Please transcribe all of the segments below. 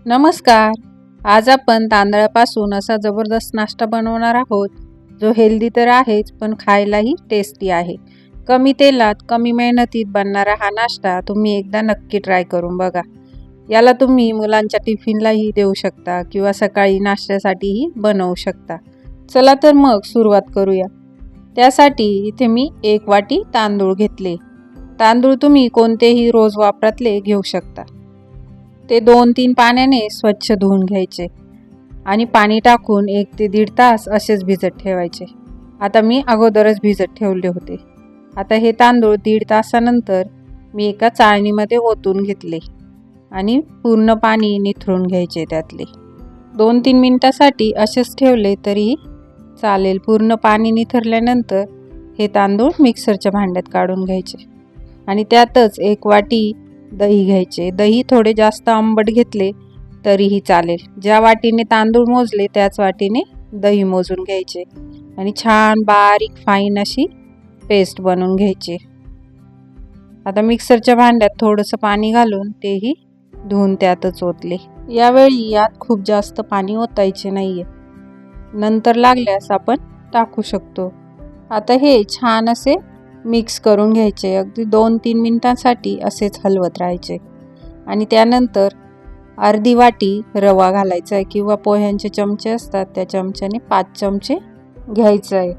नमस्कार. आज आपण तांदळापासून असा जबरदस्त नाश्ता बनवणार आहोत, जो हेल्दी तर आहेच पण खायलाही टेस्टी आहे. कमी तेलात कमी मेहनतीत बनणारा हा नाश्ता तुम्ही एकदा नक्की ट्राय करून बघा. याला तुम्ही मुलांच्या टिफिनलाही देऊ शकता किंवा सकाळी नाश्त्यासाठीही बनवू शकता. चला तर मग सुरुवात करूया. त्यासाठी इथे मी 1 वाटी तांदूळ घेतले. तांदूळ तुम्ही कोणतेही रोज वापरातले घेऊ शकता. ते 2-3 पाण्याने स्वच्छ धुवून घ्यायचे आणि पाणी टाकून 1 ते 1.5 तास असेच भिजत ठेवायचे. आता मी अगोदरच भिजत ठेवले होते. आता हे तांदूळ 1.5 तासानंतर मी एका चाळणीमध्ये ओतून घेतले आणि पूर्ण पाणी निथळून घ्यायचे त्यातले. 2-3 मिनिटासाठी असेच ठेवले तरी चालेल. पूर्ण पाणी निथळल्यानंतर हे तांदूळ मिक्सरच्या भांड्यात काढून घ्यायचे आणि त्यातच 1 वाटी दही घ्यायचे. दही थोडे जास्त आंबट घेतले तरीही चालेल. ज्या वाटीने तांदूळ मोजले त्याच वाटीने दही मोजून घ्यायचे आणि छान बारीक फाईन अशी पेस्ट बनवून घ्यायची. आता मिक्सरच्या भांड्यात थोडंसं पाणी घालून तेही धुवून त्यातच ओतले. यावेळी यात खूप जास्त पाणी ओतायचे नाहीये. नंतर लागल्यास आपण टाकू शकतो. आता हे छान असे मिक्स करून घ्यायचे. अगदी 2-3 मिनिटांसाठी असेच हलवत राहायचे आणि त्यानंतर अर्धी वाटी रवा घालायचा आहे किंवा पोह्यांचे चमचे असतात त्या चमच्याने 5 चमचे घ्यायचा आहे.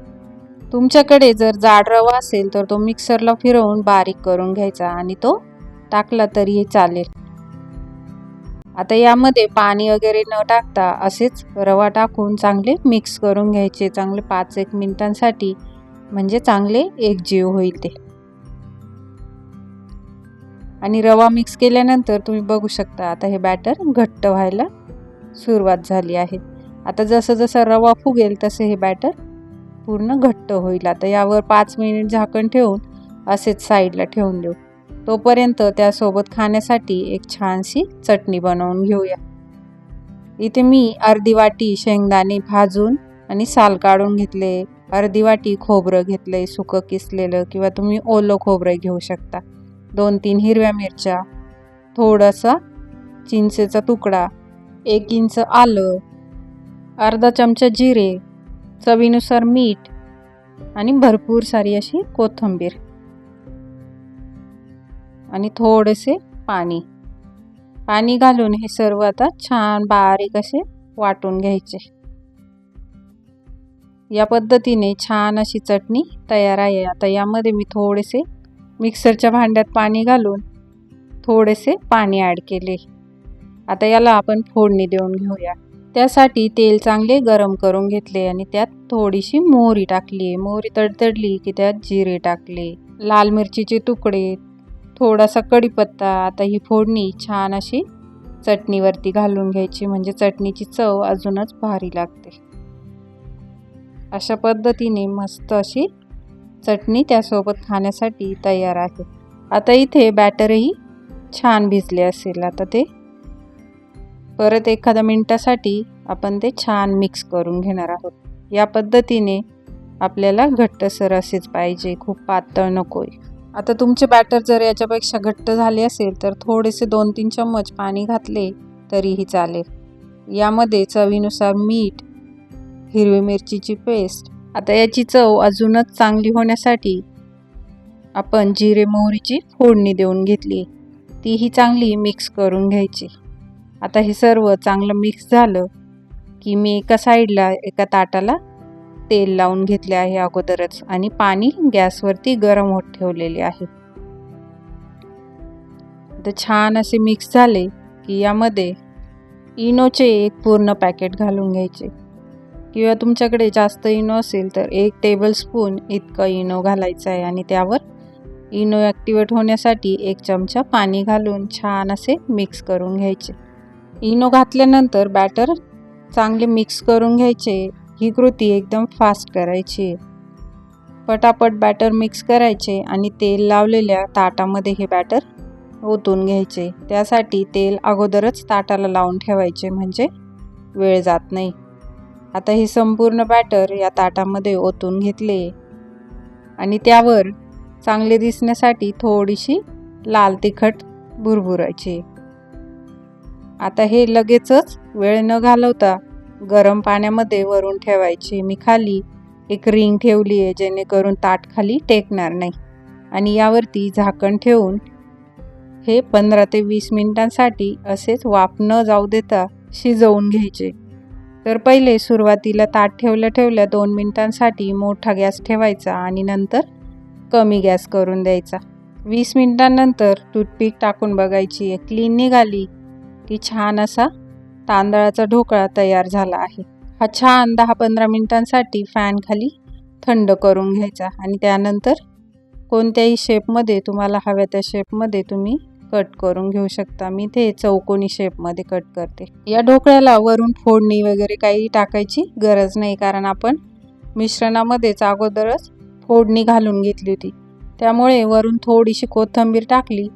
तुमच्याकडे जर जाड रवा असेल तर तो मिक्सरला फिरवून बारीक करून घ्यायचा आणि तो टाकला तरीही चालेल. आता यामध्ये पाणी वगैरे न टाकता असेच रवा टाकून चांगले मिक्स करून घ्यायचे. चांगले 5-1 मिनिटांसाठी, म्हणजे चांगले एकजीव होईल ते. आणि रवा मिक्स केल्यानंतर तुम्ही बघू शकता आता हे बॅटर घट्ट व्हायला सुरुवात झाली आहे. आता जसं जसं रवा फुगेल तसे हे बॅटर पूर्ण घट्ट होईल. आता यावर 5 मिनिट झाकण ठेवून असेच साईडला ठेवून देऊ. तोपर्यंत त्यासोबत खाण्यासाठी एक छानशी चटणी बनवून घेऊया. इथे मी अर्धी वाटी शेंगदाणे भाजून आणि साल काढून घेतले. अर्धी वाटी खोबरं घेतलंय सुकं किसलेलं किंवा तुम्ही ओलं खोबरं घेऊ शकता. 2-3 हिरव्या मिरच्या, थोडासा चिंचेचा तुकडा, 1 इंच आलं, अर्धा चमचा जिरे, चवीनुसार मीठ आणि भरपूर सारी अशी कोथिंबीर आणि थोडेसे पाणी घालून हे सर्व आता छान बारीक असे वाटून घ्यायचे. या पद्धतीने छान अशी चटणी तयार आहे. आता यामध्ये मी थोडेसे मिक्सरच्या भांड्यात पाणी घालून थोडेसे पाणी ॲड केले. आता याला आपण फोडणी देऊन घेऊया. त्यासाठी तेल चांगले गरम करून घेतले आणि त्यात थोडीशी मोहरी टाकली. मोहरी तडतडली की त्यात जिरे टाकले, लाल मिरचीचे तुकडे, थोडासा कढीपत्ता. आता ही फोडणी छान अशी चटणीवरती घालून घ्यायची, म्हणजे चटणीची चव अजूनच भारी लागते. अशा पद्धतीने मस्त अशी चटणी त्यासोबत खाण्यासाठी तयार आहे. आता इथे बॅटरही छान भिजले असेल. आता ते परत एखाद्या मिनिटासाठी आपण ते छान मिक्स करून घेणार आहोत. या पद्धतीने आपल्याला घट्टसर असेच पाहिजे, खूप पातळ नकोय. आता तुमचे बॅटर जर याच्यापेक्षा घट्ट झाले असेल तर थोडेसे 2-3 चम्मच पाणी घातले तरीही चालेल. यामध्ये चवीनुसार मीठ, हिरवी मिरचीची पेस्ट. आता याची चव अजूनच चांगली होण्यासाठी आपण जिरे मोहरीची फोडणी देऊन घेतली. तीही चांगली मिक्स करून घ्यायची. आता हे सर्व चांगलं मिक्स झालं की मी एका साईडला एका ताटाला तेल लावून घेतले आहे अगोदरच आणि पाणी गॅसवरती गरम होत ठेवलेले आहे. तर छान असे मिक्स झाले की यामध्ये इनोचे 1 पूर्ण पॅकेट घालून घ्यायचे किंवा तुमच्याकडे जास्त इनो असेल तर 1 टेबलस्पून इतकं इनो घालायचं आहे आणि त्यावर इनो ॲक्टिवेट होण्यासाठी 1 चमचा पाणी घालून छान असे मिक्स करून घ्यायचे. इनो घातल्यानंतर बॅटर चांगले मिक्स करून घ्यायचे. ही कृती एकदम फास्ट करायची. पटापट बॅटर मिक्स करायचे आणि तेल लावलेल्या ताटामध्ये हे बॅटर ओतून घ्यायचे. त्यासाठी तेल अगोदरच ताटाला लावून ठेवायचे, म्हणजे वेळ जात नाही. आता हे संपूर्ण बॅटर या ताटामध्ये ओतून घेतले आणि त्यावर चांगले दिसण्यासाठी थोडीशी लाल तिखट भुरभुरायची. आता हे लगेचच वेळ न घालवता गरम पाण्यामध्ये वरून ठेवायची. मी खाली एक रिंग ठेवली आहे जेणेकरून ताट खाली टेकणार नाही आणि यावरती झाकण ठेवून हे 15 ते 20 मिनिटांसाठी असेच वाफ न जाऊ देता शिजवून घ्यायचे. तर पहिले सुरुवातीला ताट ठेवल्या 2 मिनिटांसाठी मोठा गॅस ठेवायचा आणि नंतर कमी गॅस करून द्यायचा. 20 मिनिटांनंतर टूथपिक टाकून बघायची. क्लीन निघाली की छान असा तांदळाचा ढोकळा तयार झाला आहे. हा छान 10-15 मिनिटांसाठी फॅन खाली थंड करून घ्यायचा आणि त्यानंतर कोणत्याही शेपमध्ये तुम्हाला हव्या त्या शेपमध्ये तुम्ही कट करून घेऊ शकता. मी ते चौकोनी शेपमध्ये कट करते. या ढोकळ्याला वरून फोडणी वगैरे काही टाकायची गरज नाही, कारण आपण मिश्रणामध्येच अगोदरच फोडणी घालून घेतली होती. त्यामुळे वरून थोडीशी कोथिंबीर टाकली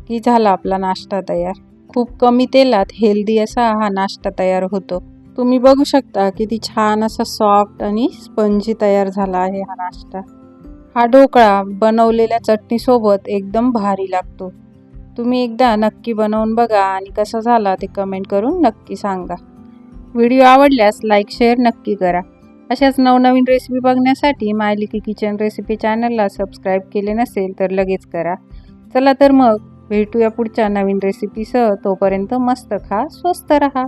की झाला आपला नाश्ता तयार. खूप कमी तेलात हेल्दी असा हा नाश्ता तयार होतो. तुम्ही बघू शकता किती छान असा सॉफ्ट आणि स्पंजी तयार झाला आहे हा नाश्ता. हा ढोकळा बनवलेल्या चटणीसोबत एकदम भारी लागतो. तुम्ही एकदा नक्की बनवून बघा आणि कसा झाला ते कमेंट करून नक्की सांगा. व्हिडिओ आवडल्यास लाईक शेअर नक्की करा. अशाच नवनवीन रेसिपी बघण्यासाठी मायलिकी किचन रेसिपी चॅनलला सबस्क्राईब केले नसेल तर लगेच करा. चला तर मग भेटूया पुढच्या नवीन रेसिपीसह. तोपर्यंत मस्त खा, स्वस्त रहा.